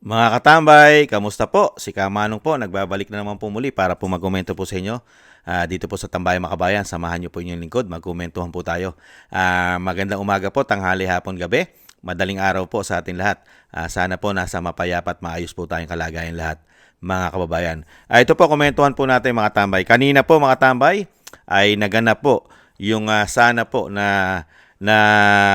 Mga katambay, kamusta po? Si Kamanong po, nagbabalik na naman po muli para po magkomento po sa inyo. Dito po sa Tambayan Makabayan, samahan niyo po inyong lingkod, magkomentuhan po tayo. Magandang umaga po, tanghali, hapon, gabi. Madaling araw po sa ating lahat. Sana po nasa mapayapa at maayos po tayong kalagayan lahat, mga kababayan. Ito po, komentuhan po natin mga tambay. Kanina po mga tambay ay naganap po yung sana po na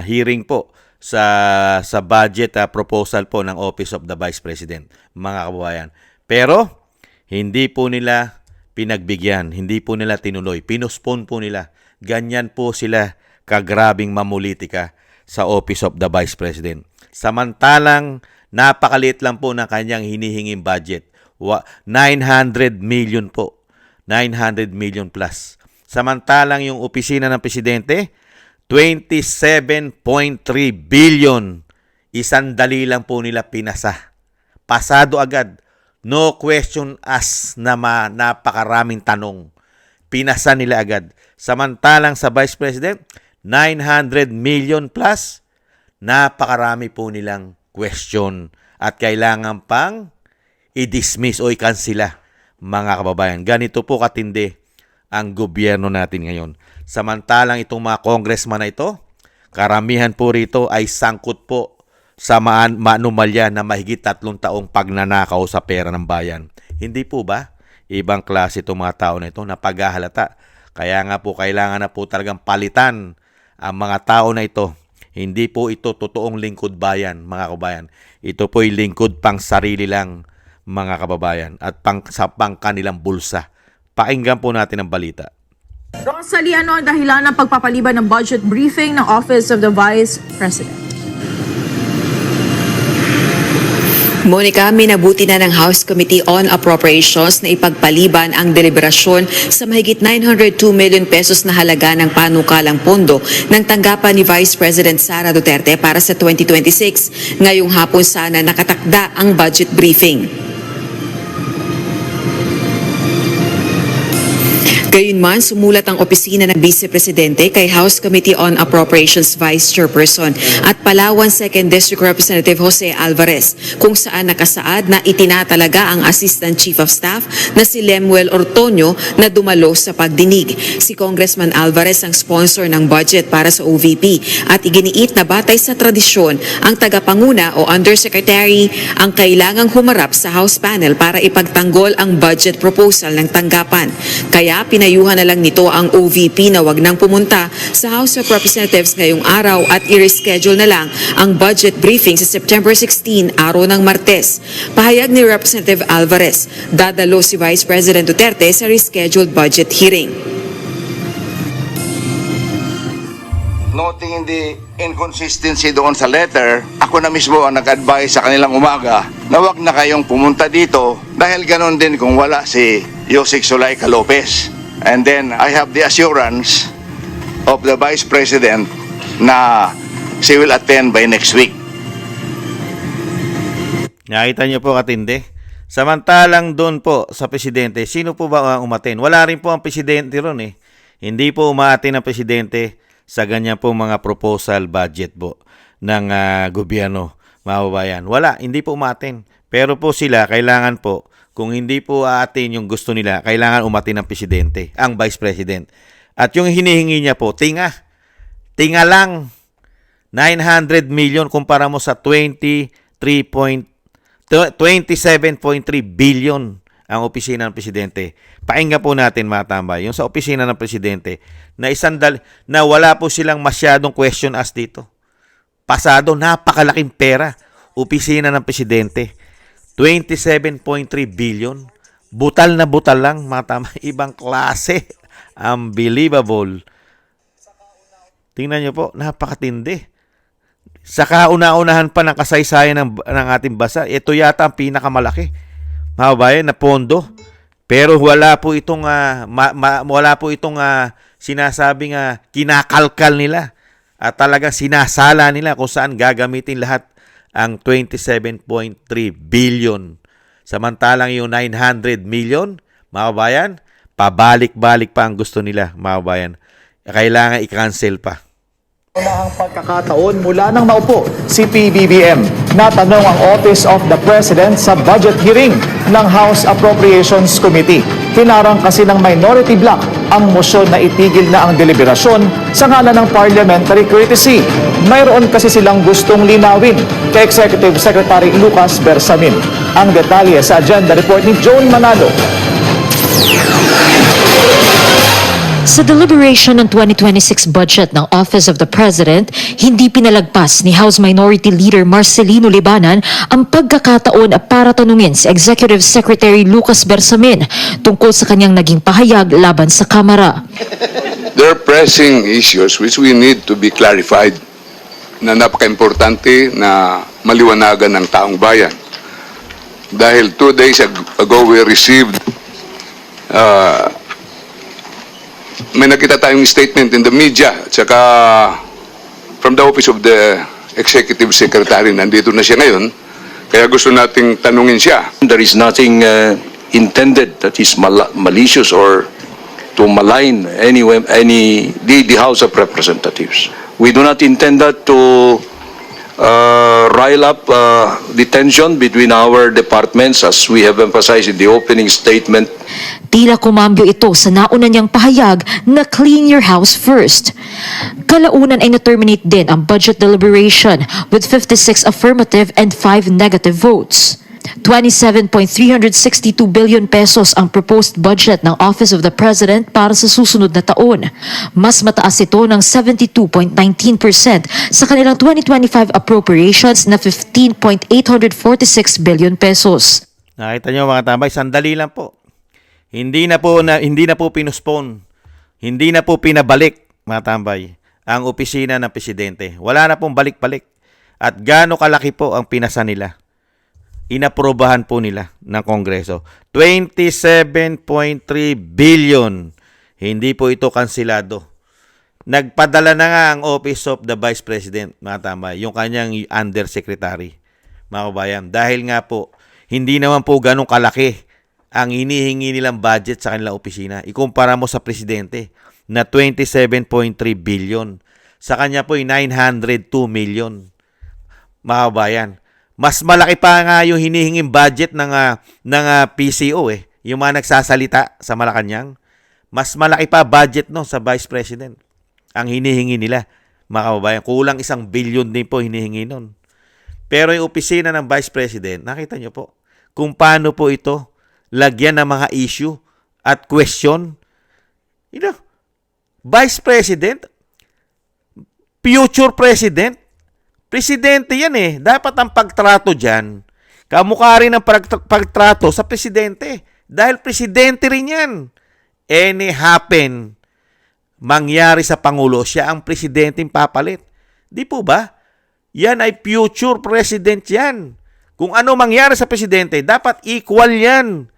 hearing po sa budget proposal po ng Office of the Vice President, mga kababayan. Pero hindi po nila pinagbigyan, hindi po nila tinuloy, pinuspon po nila. Ganyan po sila kagrabing mamulitika sa Office of the Vice President. Samantalang napakaliit lang po ng kanyang hinihinging budget. 900 million po. 900 million plus. Samantalang yung opisina ng presidente, 27.3 billion. Isandali lang po nila pinasa. Pasado agad. No question asked na napakaraming tanong. Pinasa nila agad. Samantalang sa Vice President, 900 million plus, napakarami po nilang question. At kailangan pang i-dismiss o i-cancela, mga kababayan. Ganito po katindi ang gobyerno natin ngayon. Samantalang itong mga congressman na ito, karamihan po rito ay sangkot po sa maanumalya na mahigit 3 taong pagnanakaw sa pera ng bayan. Hindi po ba? Ibang klase itong mga tao na ito na paghahalata. Kaya nga po kailangan na po talagang palitan ang mga tao na ito. Hindi po ito totoong lingkod bayan, mga kababayan. Ito po'y lingkod pang sarili lang, mga kababayan, at sa pang kanilang bulsa. Pakinggan po natin ang balita. Rosalie, ano ang dahilan ng pagpapaliban ng budget briefing ng Office of the Vice President? Monica, minabuti na ng House Committee on Appropriations na ipagpaliban ang deliberasyon sa mahigit 902 million pesos na halaga ng panukalang pondo ng tanggapan ni Vice President Sara Duterte para sa 2026. Ngayong hapon sana nakatakda ang budget briefing. Gayunman, sumulat ang opisina ng Vice Presidente kay House Committee on Appropriations Vice Chairperson at Palawan 2nd District Representative Jose Alvarez kung saan nakasaad na itinatalaga ang Assistant Chief of Staff na si Lemuel Ortonio na dumalo sa pagdinig. Si Congressman Alvarez ang sponsor ng budget para sa OVP at iginiit na batay sa tradisyon ang tagapanguna o undersecretary ang kailangang humarap sa House panel para ipagtanggol ang budget proposal ng tanggapan. Kaya pinayuhan na lang nito ang OVP na wag nang pumunta sa House of Representatives ngayong araw at i-reschedule na lang ang budget briefing sa September 16, araw ng Martes. Pahayag ni Representative Alvarez, dadalo si Vice President Duterte sa rescheduled budget hearing. Noting the inconsistency doon sa letter, ako na mismo ang nag-advise sa kanilang umaga na wag na kayong pumunta dito dahil ganon din kung wala si Yusek Zulaika Lopez. And then I have the assurance of the Vice President na she will attend by next week. Nakita niyo po katindi? Samantalang doon po sa presidente, sino po ba ang umaten? Wala rin po ang presidente ron eh. Hindi po umaatin ang presidente sa ganyan po mga proposal budget po ng gobyerno, mga kababayan. Wala, hindi po umatin. Pero po sila, kailangan po, kung hindi po aatin yung gusto nila, kailangan umatin ang presidente, ang vice president. At yung hinihingi niya po, tinga lang, 900 million kumpara mo sa 27.3 billion ang opisina ng presidente. Pakinggan po natin mga tambay, yung sa opisina ng presidente, na wala po silang masyadong question asked dito. Pasado, napakalaking pera. Opisina ng presidente, 27.3 billion. Butal na butal lang, mga tama. Ibang klase. Unbelievable. Tingnan nyo po, napakatindi. Sa kauna-unahan pa ng kasaysayan ng ating bansa, ito yata ang pinakamalaki, mga bayan, na pondo. Pero wala po itong sinasabing kinakalkal nila at talagang sinasala nila kung saan gagamitin lahat ang 27.3 billion. Samantalang yung 900 million, mga kabayan, pabalik-balik pa ang gusto nila, mga kabayan. Kailangan i-cancel pa. Na ang pagkakataon mula nang maupo si PBBM. Natanong ang Office of the President sa budget hearing ng House Appropriations Committee. Hinarang kasi ng minority bloc ang motion na itigil na ang deliberasyon sa ngalan ng parliamentary courtesy. Mayroon kasi silang gustong linawin kay Executive Secretary Lucas Bersamin. Ang detalye sa agenda report ni Joan Manalo. Sa deliberation ng 2026 budget ng Office of the President, hindi pinalagpas ni House Minority Leader Marcelino Libanan ang pagkakataon para tanungin si Executive Secretary Lucas Bersamin tungkol sa kanyang naging pahayag laban sa Kamara. There are pressing issues which we need to be clarified na napaka-importante na maliwanagan ng taong bayan. Dahil 2 days ago we received may nakita tayong statement in the media at saka from the office of the executive secretary, nandito na siya ngayon, kaya gusto nating tanungin siya. There is nothing intended that is malicious or to malign the House of Representatives. We do not intend that to rile up the tension between our departments, as we have emphasized in the opening statement. Tila kumambyo ito sa nauna niyang pahayag na clean your house first. Kalaunan ay na-terminate din ang budget deliberation with 56 affirmative and 5 negative votes. 27.362 billion pesos ang proposed budget ng Office of the President para sa susunod na taon. Mas mataas ito ng 72.19% sa kanilang 2025 appropriations na 15.846 billion pesos. Nakita nyo mga tambay, sandali lang po. Hindi na po pinuspone. Hindi na po pinabalik, mga tambay, ang opisina ng presidente. Wala na pong balik-balik. At gaano kalaki po ang pinasa nila. Inaprobahan po nila ng Kongreso. 27.3 billion. Hindi po ito kansilado. Nagpadala na nga ang Office of the Vice President, mga tambay, yung kanyang undersecretary, mga kabayan. Dahil nga po, hindi naman po ganun kalaki ang hinihingi nilang budget sa kanilang opisina. Ikumpara mo sa presidente na 27.3 billion. Sa kanya po ay 902 million. Mga kabayan, mas malaki pa nga yung hinihinging budget ng PCO yung mga nagsasalita sa Malacanang. Mas malaki pa budget no sa Vice President ang hinihingi nila. Mga kababayan, kulang 1 billion din po hinihingi nun. Pero yung opisina ng Vice President, nakita nyo po kung paano po ito lagyan ng mga issue at question. Vice President, future President, presidente yan Dapat ang pagtrato dyan, kamukha rin ang pagtrato sa presidente. Dahil presidente rin yan. Any happen, mangyari sa Pangulo, siya ang presidenteng papalit. Di po ba? Yan ay future president yan. Kung ano mangyari sa presidente, dapat equal yan.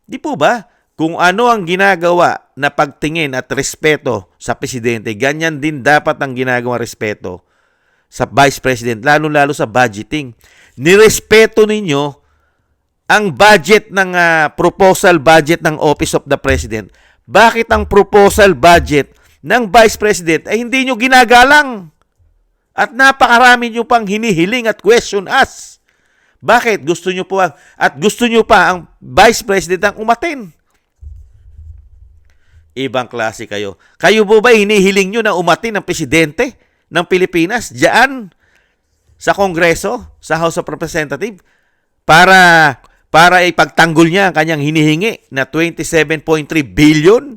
Di po ba? Kung ano ang ginagawa na pagtingin at respeto sa presidente, ganyan din dapat ang ginagawa respeto sa vice president, lalo-lalo sa budgeting. Nirespeto ninyo ang budget ng proposal budget ng Office of the President. Bakit ang proposal budget ng vice president ay hindi nyo ginagalang? At napakarami nyo pang hinihiling at question us. Bakit? Gusto nyo pa ang Vice President ang umatin. Ibang klase kayo. Kayo po ba hinihiling nyo na umatin ang Presidente ng Pilipinas diyan sa Kongreso, sa House of Representatives para ipagtanggol niya ang kanyang hinihingi na 27.3 billion?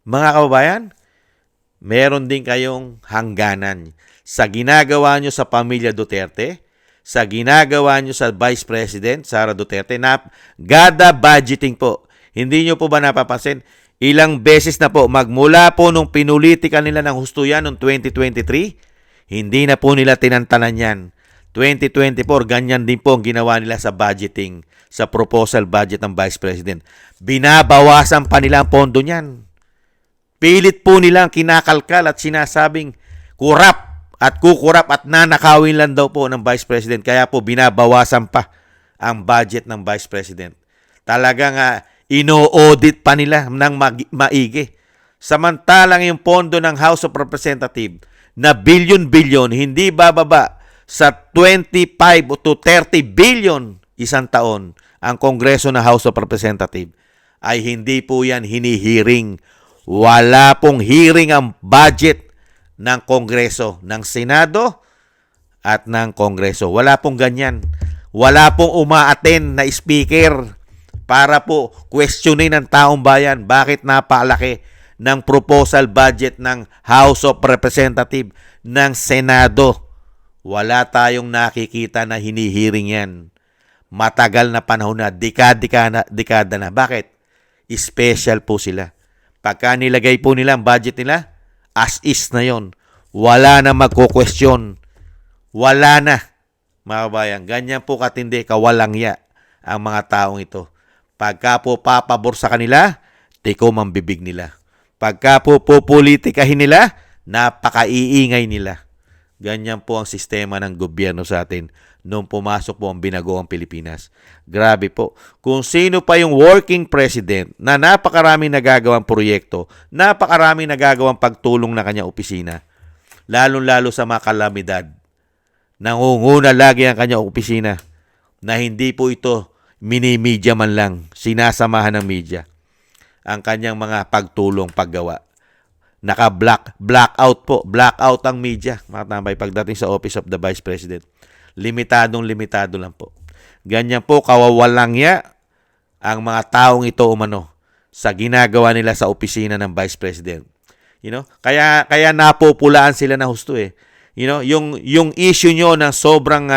Mga kababayan, meron din kayong hangganan sa ginagawa nyo sa pamilya Duterte, sa ginagawa nyo sa Vice President Sara Duterte na gada budgeting po. Hindi nyo po ba napapansin? Ilang beses na po, magmula po nung pinulitika nila ng husto yan noong 2023, hindi na po nila tinantanan yan. 2024, ganyan din po ang ginawa nila sa budgeting, sa proposal budget ng Vice President. Binabawasan pa nila ang pondo niyan. Pilit po nilang kinakalkal at sinasabing kurap at kukurap at nanakawin lang daw po ng Vice President. Kaya po binabawasan pa ang budget ng Vice President. Talagang ino-audit pa nila ng maigi. Samantalang yung pondo ng House of Representatives na bilyon-bilyon, hindi bababa sa 25 to 30 billion isang taon ang Kongreso na House of Representatives, ay hindi po yan hinihiring. Wala pong hearing ang budget ng Kongreso, ng Senado at ng Kongreso. Wala pong ganyan. Wala pong umaaten na speaker para po questionin ng taong bayan bakit napalaki ng proposal budget ng House of Representatives ng Senado. Wala tayong nakikita na hinihiring yan. Matagal na panahon na, dekada na. Bakit? Special po sila. Pagka nilagay po nila ang budget nila, as is na yon. Wala na magko-question. Wala na. Mga kabayan, ganyan po katindi, kawalangya ang mga taong ito. Pagka po papabor sa kanila, tikom ang bibig nila. Pagka po politikahin nila, napakaiingay nila. Ganyan po ang sistema ng gobyerno sa atin nung pumasok po ang binagoong Pilipinas. Grabe po. Kung sino pa yung working president na napakaraming nagagawang proyekto, napakaraming nagagawang pagtulong na kanyang opisina, lalong-lalo sa mga kalamidad, nangunguna lagi ang kanyang opisina na hindi po ito mini-media man lang, sinasamahan ng media ang kanyang mga pagtulong, paggawa. Blackout ang media, mga tambay, pagdating sa Office of the Vice President. Limitado lang po. Ganyan po kawawalangya ang mga taong ito umano sa ginagawa nila sa opisina ng Vice President. Kaya napopulaan sila na husto eh. Yung issue nyo ng sobrang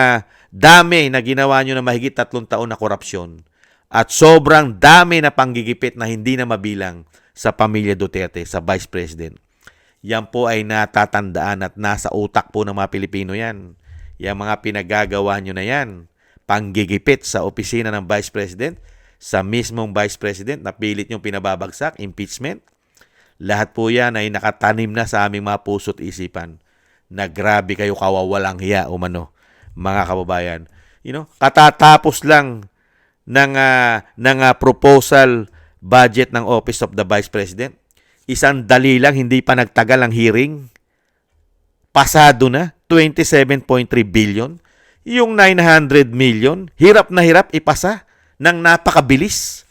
dami na ginawa nyo na mahigit 3 taon na korupsyon at sobrang dami na panggigipit na hindi na mabilang sa pamilya Duterte, sa Vice President. Yan po ay natatandaan at nasa utak po ng mga Pilipino yan. Yung mga pinagagawa nyo na yan, panggigipit sa opisina ng Vice President, sa mismong Vice President na pilit nyo pinababagsak, impeachment. Lahat po yan ay nakatanim na sa aming mga puso't isipan na grabe kayo kawawalang hiya umano, mga kababayan. Katatapos lang ng proposal budget ng Office of the Vice President. Isang dali lang, hindi pa nagtagal ang hearing. Pasado na, 27.3 billion. Yung 900 million, hirap na hirap ipasa ng napakabilis.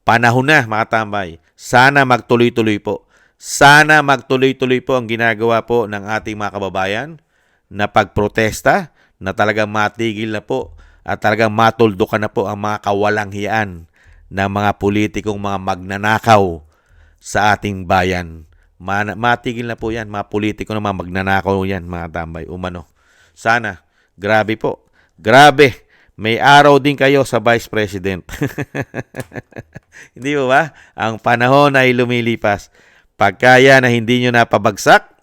Panahon na, mga tambay. Sana magtuloy-tuloy po. Sana magtuloy-tuloy po ang ginagawa po ng ating mga kababayan na pagprotesta, na talagang matigil na po at talagang matuldukan na po ang mga kawalanghiyaan ng mga politikong mga magnanakaw sa ating bayan. Matigil na po yan, mga politiko na mga magnanakaw yan, mga tambay, umano. Sana, grabe po. Grabe, may araw din kayo sa Vice President. Hindi ba? Ang panahon ay lumilipas. Pagkaya na hindi nyo napabagsak,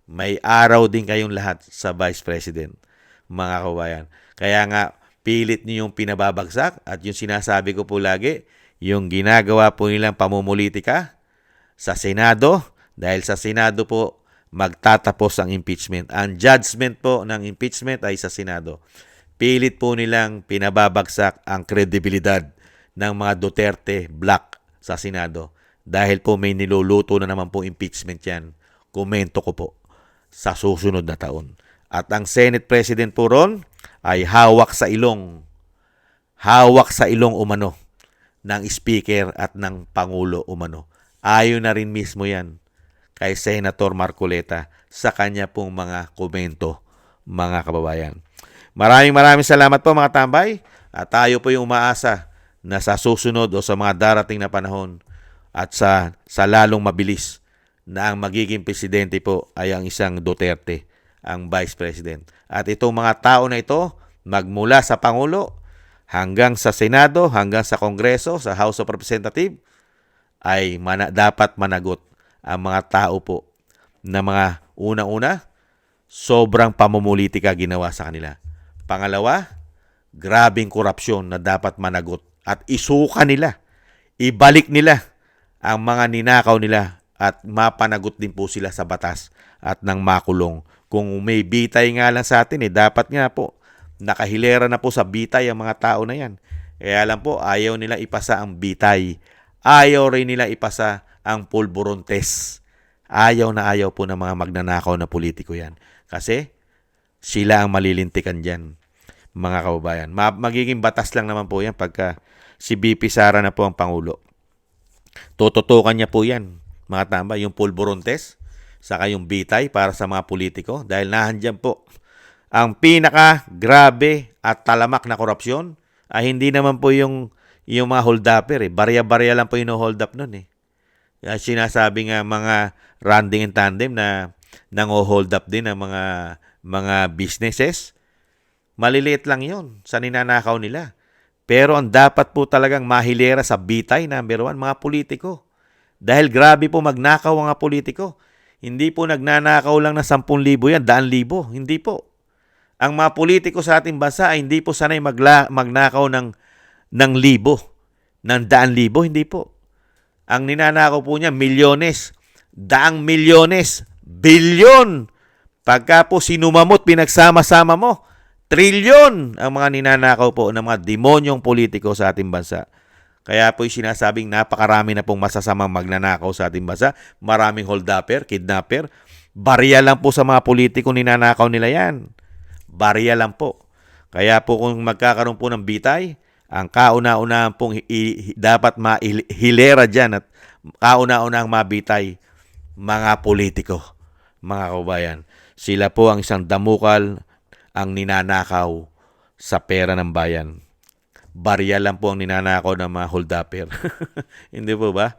may araw din kayong lahat sa Vice President, mga kabayan. Kaya nga, pilit nyo yung pinababagsak at yung sinasabi ko po lagi, yung ginagawa po nilang pamumulitika sa Senado, dahil sa Senado po magtatapos ang impeachment. Ang judgment po ng impeachment ay sa Senado. Pilit po nilang pinababagsak ang kredibilidad ng mga Duterte bloc sa Senado. Dahil po may niluluto na naman po impeachment yan. Komento ko po sa susunod na taon. At ang Senate President po ron ay hawak sa ilong umano ng Speaker at ng Pangulo umano. Ayon na rin mismo yan kay Senator Marcoleta sa kanya pong mga komento, mga kababayan. Maraming salamat po, mga tambay. At tayo po yung umaasa na sa susunod o sa mga darating na panahon at sa lalong mabilis na ang magiging presidente po ay ang isang Duterte, ang Vice President. At itong mga tao na ito, magmula sa Pangulo hanggang sa Senado, hanggang sa Kongreso, sa House of Representatives, ay dapat managot ang mga tao po na mga unang-una, sobrang pamumulitika ginawa sa kanila. Pangalawa, grabing korupsyon na dapat managot at isuka nila, ibalik nila ang mga ninakaw nila at mapanagot din po sila sa batas at ng makulong. Kung may bitay nga lang sa atin, dapat nga po nakahilera na po sa bitay ang mga tao na yan. Kaya lang po, ayaw nila ipasa ang bitay. Ayaw rin nila ipasa ang pulburon test. Ayaw na ayaw po ng mga magnanakaw na politiko yan. Kasi sila ang malilintikan dyan, mga kababayan. Magiging batas lang naman po yan pagka si BP Sara na po ang Pangulo. Tututukan niya po yan, mga tama, yung pulburontes, saka yung bitay para sa mga politiko. Dahil nahandyan po ang pinaka-grabe at talamak na korupsyon ay hindi naman po yung mga hold-upper. Barya-barya lang po yung hold up nun. Sinasabi nga mga randing and tandem na nang-hold up din ang mga businesses. Maliliit lang yon sa ninanakaw nila. Pero ang dapat po talagang mahilera sa bitay, number 1, mga politiko. Dahil grabe po magnakaw ang mga politiko. Hindi po nagnanakaw lang na 10,000 yan, 100,000. Hindi po. Ang mga politiko sa ating bansa ay hindi po sanay magnakaw ng libo, ng 100,000, hindi po. Ang ninanakaw po niya, milyones, 100 milyones, bilyon. Pagka po sinumamot, pinagsama-sama mo, trilyon ang mga ninanakaw po ng mga demonyong politiko sa ating bansa. Kaya po sinasabing napakarami na pong masasamang magnanakaw sa ating bansa. Maraming hold-upper, kidnapper. Barya lang po sa mga politiko ninanakaw nila yan. Barya lang po. Kaya po kung magkakaroon po ng bitay, ang kauna-unahan pong dapat mahilera dyan at kauna-unahang mabitay, mga politiko, mga kababayan. Sila po ang isang damukal ang ninanakaw sa pera ng bayan. Barya lang po ang ninanakaw ng mga hold-upper. Hindi po ba?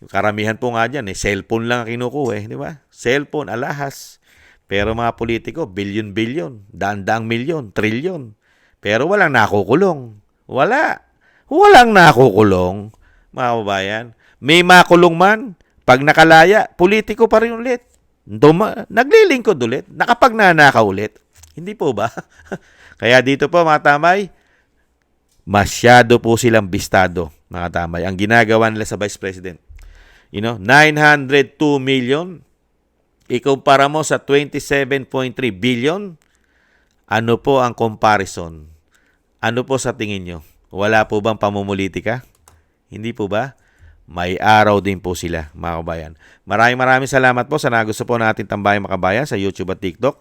Karamihan po nga dyan, cellphone lang ang kinukuha, di ba? Cellphone, alahas. Pero mga politiko, bilyon-bilyon, daan-daang milyon, trilyon. Pero walang nakukulong. Walang nakukulong, mga kababayan. May makulong man, pag nakalaya, politiko pa rin ulit. Naglilingkod ulit, nakapagnanakaw ulit. Hindi po ba? Kaya dito po, mga tamay, masyado po silang bistado, mga tamay. Ang ginagawa nila sa Vice President. 902 million, ikumpara mo sa 27.3 billion, ano po ang comparison? Ano po sa tingin nyo? Wala po bang pamumulitika? Hindi po ba? May araw din po sila, mga kabayan. Maraming salamat po sa nagusto po natin tambayang makabayan sa YouTube at TikTok.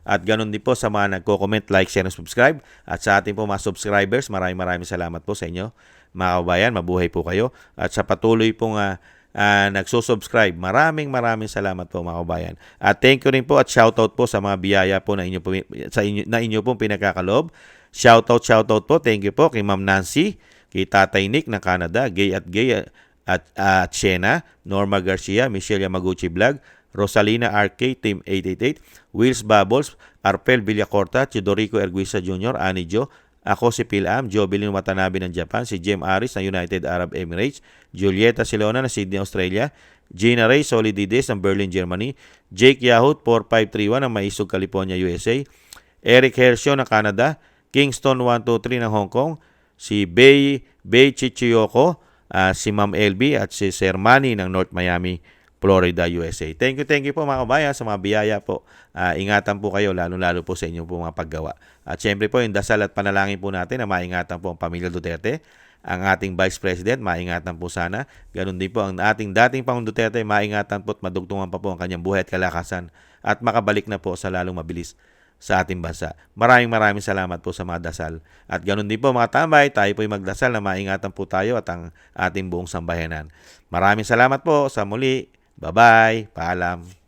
At ganun din po sa mga nagko-comment, like, share, and subscribe. At sa ating po mga subscribers, maraming salamat po sa inyo, mga kabayan. Mabuhay po kayo. At sa patuloy pong nagsusubscribe, maraming salamat po, mga kabayan. At thank you rin po at shoutout po sa mga biyaya po na inyo pong pinagkakaloob. Shoutout po. Thank you po kay Ma'am Nancy, kay Tatay Nick ng Canada, Gay at Shena, Norma Garcia, Michelle Yamaguchi Vlog, Rosalina RK, Team 888, Wills Bubbles, Arpel Villacorta, Chidorico Erguisa Jr., Ani Jo, ako si Pilam, Jovelyn Watanabe ng Japan, si Jem Aris ng United Arab Emirates, Julieta Silona ng Sydney, Australia, Gina Ray Solidides ng Berlin, Germany, Jake Yahut 4531 ng Maisog, California, USA, Eric Hersio ng Canada, Kingston 123 ng Hong Kong, si Bay Chichiyoko, si Ma'am LB at si Sir Manny ng North Miami, Florida, USA. Thank you po, mga kabayan, sa mga biyaya po. Ingatan po kayo, lalo po sa inyo po mga paggawa. At syempre po, yung dasal at panalangin po natin na maingatan po ang pamilya Duterte, ang ating Vice President, maingatan po sana. Ganun din po ang ating dating Pangulong Duterte, maingatan po at madugtungan pa po ang kanyang buhay at kalakasan at makabalik na po sa lalong mabilis sa ating bansa. Maraming salamat po sa mga dasal. At ganun din po, mga tambay, tayo po yung magdasal na maingatan po tayo at ang ating buong sambayanan. Maraming salamat po sa muli. Bye-bye. Paalam.